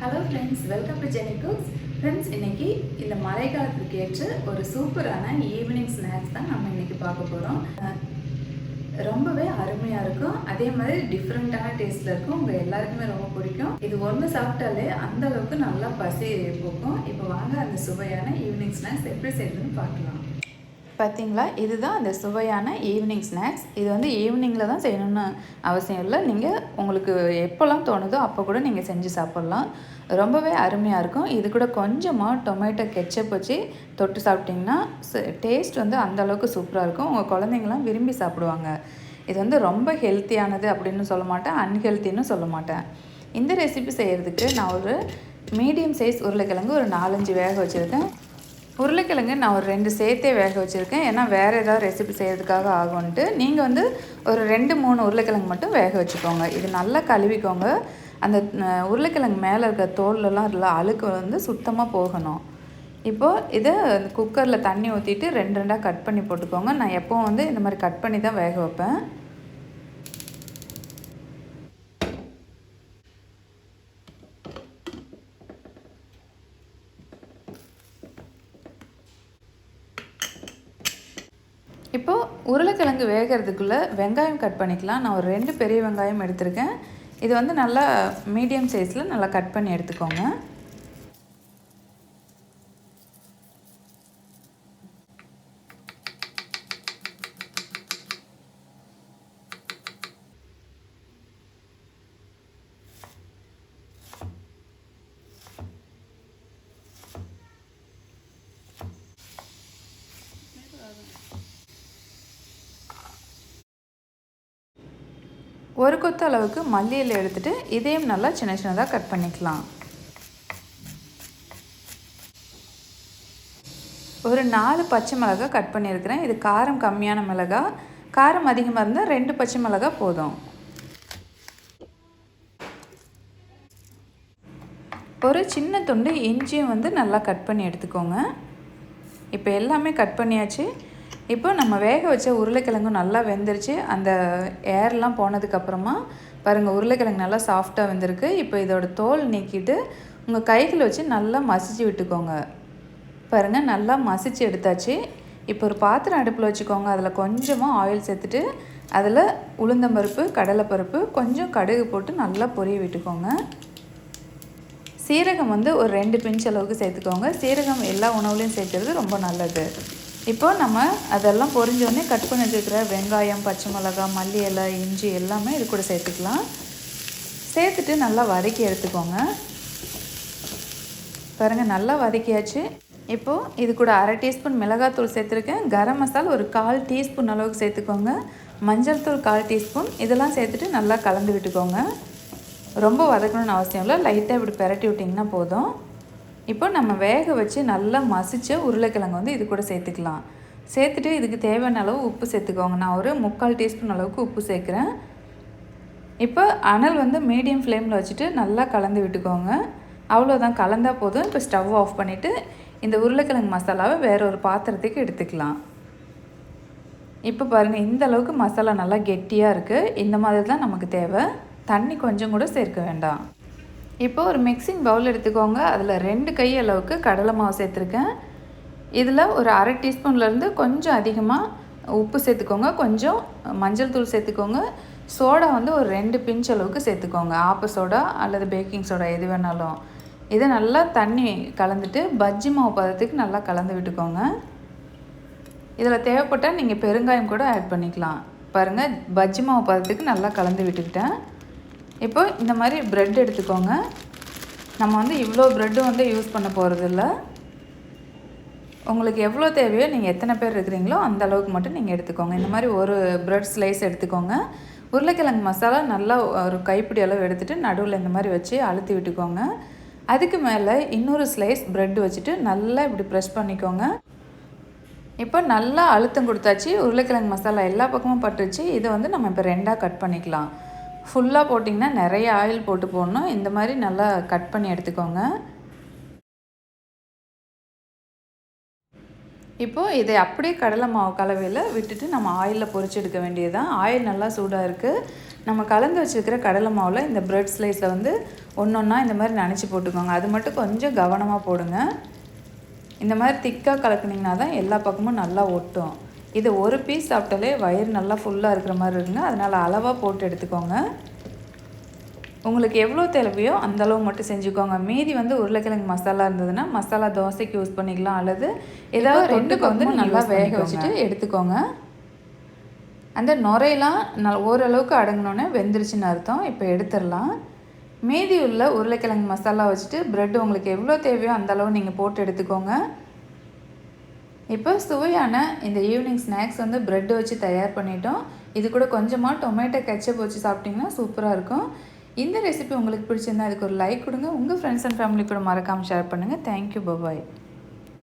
Hello friends, welcome to Jenny cooks. Friends, இன்றைக்கி இந்த மழைக்காலத்துக்கு ஏற்ற ஒரு சூப்பரான ஈவினிங் ஸ்நாக்ஸ் தான் நம்ம இன்றைக்கி பார்க்க போகிறோம். ரொம்பவே அருமையாக இருக்கும், அதே மாதிரி டிஃப்ரெண்ட்டான டேஸ்ட்டில் இருக்கும். உங்கள் எல்லாருக்குமே ரொம்ப பிடிக்கும். இது ஒன்று சாப்பிட்டாலே அந்த அளவுக்கு நல்லா பசி போக்கும். இப்போ வாங்க அந்த சுவையான ஈவினிங் ஸ்நாக்ஸ் எப்படி செய்யணும்னு பார்க்கலாம். பார்த்தீங்களா, இதுதான் அந்த சுவையான ஈவினிங் ஸ்நாக்ஸ். இது வந்து ஈவினிங்கில் தான் செய்யணும்னு அவசியம் இல்லை. நீங்கள் உங்களுக்கு எப்போல்லாம் தோணுதோ அப்போ கூட நீங்கள் செஞ்சு சாப்பிட்லாம். ரொம்பவே அருமையாக இருக்கும். இது கூட கொஞ்சமாக டொமேட்டோ கெச்சப் வச்சு தொட்டு சாப்பிட்டிங்கன்னா டேஸ்ட் வந்து அந்தளவுக்கு சூப்பராக இருக்கும். உங்கள் குழந்தைங்களாம் விரும்பி சாப்பிடுவாங்க. இது வந்து ரொம்ப ஹெல்த்தியானது அப்படின்னு சொல்ல மாட்டேன், அன்ஹெல்த்தின்னு சொல்ல மாட்டேன். இந்த ரெசிபி செய்கிறதுக்கு நான் ஒரு மீடியம் சைஸ் உருளைக்கிழங்கு ஒரு 4-5 வேக வச்சுருக்கேன். உருளைக்கிழங்கு நான் ஒரு 2 சேர்த்தே வேக வச்சுருக்கேன். ஏன்னா வேறு ஏதாவது ரெசிபி செய்கிறதுக்காக ஆகும்ன்ட்டு. நீங்கள் வந்து ஒரு 2-3 உருளைக்கிழங்கு மட்டும் வேக வச்சுக்கோங்க. இது நல்லா கழுவிக்கோங்க. அந்த உருளைக்கிழங்கு மேலே இருக்க தோல்லலாம் இல்லை, அழுக்கு வந்து சுத்தமாக போகணும். இப்போது இதை குக்கரில் தண்ணி ஊற்றிட்டு 2 கட் பண்ணி போட்டுக்கோங்க. நான் எப்போவும் வந்து இந்த மாதிரி கட் பண்ணி தான் வேக வைப்பேன். இப்போது உருளைக்கிழங்கு வேகிறதுக்குள்ளே வெங்காயம் கட் பண்ணிக்கலாம். நான் ஒரு 2 பெரிய வெங்காயம் எடுத்திருக்கேன். இது வந்து நல்லா மீடியம் சைஸில் நல்லா கட் பண்ணி எடுத்துக்கோங்க. ஒரு கொத்து அளவுக்கு மல்லி இலை எடுத்துகிட்டு இதையும் நல்லா சின்ன சின்னதாக கட் பண்ணிக்கலாம். ஒரு 4 பச்சை மிளகாய் கட் பண்ணியிருக்கிறேன். இது காரம் கம்மியான மிளகாய். காரம் அதிகமாக இருந்தால் 2 பச்சை மிளகாய் போதும். ஒரு சின்ன துண்டு இஞ்சியும் வந்து நல்லா கட் பண்ணி எடுத்துக்கோங்க. இப்போ எல்லாமே கட் பண்ணியாச்சு. இப்போ நம்ம வேக வச்ச உருளைக்கிழங்கு நல்லா வெந்துருச்சு. அந்த ஏர்லாம் போனதுக்கப்புறமா பாருங்கள், உருளைக்கிழங்கு நல்லா சாஃப்டாக வெந்திருக்கு. இப்போ இதோட தோல் நீக்கிட்டு உங்கள் கைகளை வச்சு நல்லா மசிச்சு விட்டுக்கோங்க. பாருங்கள், நல்லா மசிச்சு எடுத்தாச்சு. இப்போ ஒரு பாத்திரம் அடுப்பில் வச்சுக்கோங்க. அதில் கொஞ்சமாக ஆயில் சேர்த்துட்டு அதில் உளுந்தம்பருப்பு, கடலைப்பருப்பு, கொஞ்சம் கடுகு போட்டு நல்லா பொரிய விட்டுக்கோங்க. சீரகம் வந்து ஒரு 2 பிஞ்ச் அளவுக்கு சேர்த்துக்கோங்க. சீரகம் எல்லா உணவுலையும் சேர்க்குறது ரொம்ப நல்லது. இப்போ நம்ம அதெல்லாம் பொரிஞ்சோடனே கட் பண்ணி வச்சுருக்கிற வெங்காயம், பச்சை மிளகாய், மல்லி இலை, இஞ்சி எல்லாமே இது கூட சேர்த்துக்கலாம். சேர்த்துட்டு நல்லா வதக்கி எடுத்துக்கோங்க. பாருங்கள், நல்லா வதக்கியாச்சு. இப்போது இது கூட 1/2 டீஸ்பூன் மிளகாத்தூள் சேர்த்துருக்கேன். கரம் மசாலா ஒரு 1/4 டீஸ்பூன் அளவுக்கு சேர்த்துக்கோங்க. மஞ்சள் தூள் 1/4 டீஸ்பூன். இதெல்லாம் சேர்த்துட்டு நல்லா கலந்து விட்டுக்கோங்க. ரொம்ப வதக்கணும்னு அவசியம் இல்லை, லைட்டாக இப்படி பெரட்டி விட்டிங்கன்னா போதும். இப்போ நம்ம வேக வச்சு நல்லா மசித்த உருளைக்கிழங்கு வந்து இது கூட சேர்த்துக்கலாம். சேர்த்துட்டு இதுக்கு தேவையான அளவு உப்பு சேர்த்துக்கோங்க. நான் ஒரு 3/4 டீஸ்பூன் அளவுக்கு உப்பு சேர்க்குறேன். இப்போ அனல் வந்து மீடியம் ஃப்ளேமில் வச்சுட்டு நல்லா கலந்து விட்டுக்கோங்க. அவ்வளோதான், கலந்தால் போதும். இப்போ ஸ்டவ் ஆஃப் பண்ணிவிட்டு இந்த உருளைக்கிழங்கு மசாலாவை வேற ஒரு பாத்திரத்துக்கு எடுத்துக்கலாம். இப்போ பாருங்கள், இந்த அளவுக்கு மசாலா நல்லா கெட்டியாக இருக்குது. இந்த மாதிரி தான் நமக்கு தேவை. தண்ணி கொஞ்சம் கூட சேர்க்க வேண்டாம். இப்போ ஒரு மிக்சிங் பவுல் எடுத்துக்கோங்க. அதில் 2 கை அளவுக்கு கடலை மாவு சேர்த்துருக்கேன். இதில் ஒரு 1/2 டீஸ்பூன்லேருந்து கொஞ்சம் அதிகமாக உப்பு சேர்த்துக்கோங்க. கொஞ்சம் மஞ்சள் தூள் சேர்த்துக்கோங்க. சோடா வந்து ஒரு 2 பிஞ்ச் அளவுக்கு சேர்த்துக்கோங்க. ஆப்ப சோடா அல்லது பேக்கிங் சோடா எது வேணாலும். இதை நல்லா தண்ணி கலந்துட்டு பஜ்ஜி மாவு பதத்துக்கு நல்லா கலந்து விட்டுக்கோங்க. இதில் தேவைப்பட்டால் நீங்கள் பெருங்காயம் கூட ஆட் பண்ணிக்கலாம். பாருங்கள், பஜ்ஜி மாவு பதத்துக்கு நல்லா கலந்து விட்டுக்கிட்டேன். இப்போ இந்த மாதிரி ப்ரெட் எடுத்துக்கோங்க. நம்ம வந்து இவ்வளோ ப்ரெட்டு வந்து யூஸ் பண்ண போகிறதில்ல. உங்களுக்கு எவ்வளோ தேவையோ, நீங்கள் எத்தனை பேர் இருக்கிறீங்களோ அந்த அளவுக்கு மட்டும் நீங்கள் எடுத்துக்கோங்க. இந்த மாதிரி ஒரு ப்ரெட் ஸ்லைஸ் எடுத்துக்கோங்க. உருளைக்கிழங்கு மசாலா நல்லா ஒரு கைப்பிடி அளவு எடுத்துகிட்டு நடுவில் இந்த மாதிரி வச்சு அழுத்தி விட்டுக்கோங்க. அதுக்கு மேலே இன்னொரு ஸ்லைஸ் ப்ரெட் வச்சுட்டு நல்லா இப்படி ப்ரெஸ் பண்ணிக்கோங்க. இப்போ நல்லா அழுத்தம் கொடுத்தாச்சு. உருளைக்கிழங்கு மசாலா எல்லா பக்கமும் பட்டுருச்சு. இதை வந்து நம்ம இப்போ 2 கட் பண்ணிக்கலாம். ஃபுல்லாக போட்டிங்கன்னா நிறைய ஆயில் போட்டு போடணும். இந்த மாதிரி நல்லா கட் பண்ணி எடுத்துக்கோங்க. இப்போது இதை அப்படியே கடலை மாவு கலவையில் விட்டுட்டு நம்ம ஆயிலில் பொரிச்சு எடுக்க வேண்டியது தான். ஆயில் நல்லா சூடாக இருக்குது. நம்ம கலந்து வச்சுருக்கிற கடலை மாவில் இந்த ப்ரெட் ஸ்லைஸில் வந்து ஒன்றா இந்த மாதிரி நனைச்சி போட்டுக்கோங்க. அது மட்டும் கொஞ்சம் கவனமாக போடுங்க. இந்த மாதிரி திக்காக கலக்குனிங்கன்னா தான் எல்லா பக்கமும் நல்லா ஒட்டும். இது ஒரு பீஸ் சாப்பிட்டாலே வயிறு நல்லா ஃபுல்லாக இருக்கிற மாதிரி இருக்குங்க. அதனால் அளவாக போட்டு எடுத்துக்கோங்க. உங்களுக்கு எவ்வளோ தேவையோ அந்தளவு மட்டும் செஞ்சுக்கோங்க. மீதி வந்து உருளைக்கிழங்கு மசாலா இருந்ததுன்னா மசாலா தோசைக்கு யூஸ் பண்ணிக்கலாம், அல்லது ஏதாவது 2 வந்து நல்லா வேக வச்சுட்டு எடுத்துக்கோங்க. அந்த நுரையெல்லாம் ஓரளவுக்கு அடங்கினோன்னே வெந்துருச்சுன்னு அர்த்தம். இப்போ எடுத்துடலாம். மீதி உள்ள உருளைக்கிழங்கு மசாலா வச்சுட்டு ப்ரெட் உங்களுக்கு எவ்வளோ தேவையோ அந்தளவு நீங்கள் போட்டு எடுத்துக்கோங்க. இப்போ சுவையான இந்த ஈவினிங் ஸ்நாக்ஸ் வந்து ப்ரெட் வச்சு தயார் பண்ணிட்டோம். இது கூட கொஞ்சமாக டொமேட்டோ கெச்சப் வச்சு சாப்பிட்டிங்கன்னா சூப்பராக இருக்கும். இந்த ரெசிபி உங்களுக்கு பிடிச்சிருந்தா அதுக்கு ஒரு லைக் கொடுங்க. உங்கள் ஃப்ரெண்ட்ஸ் அண்ட் ஃபேமிலி கூட மறக்காமல் ஷேர் பண்ணுங்கள். தேங்க்யூ, பாய்.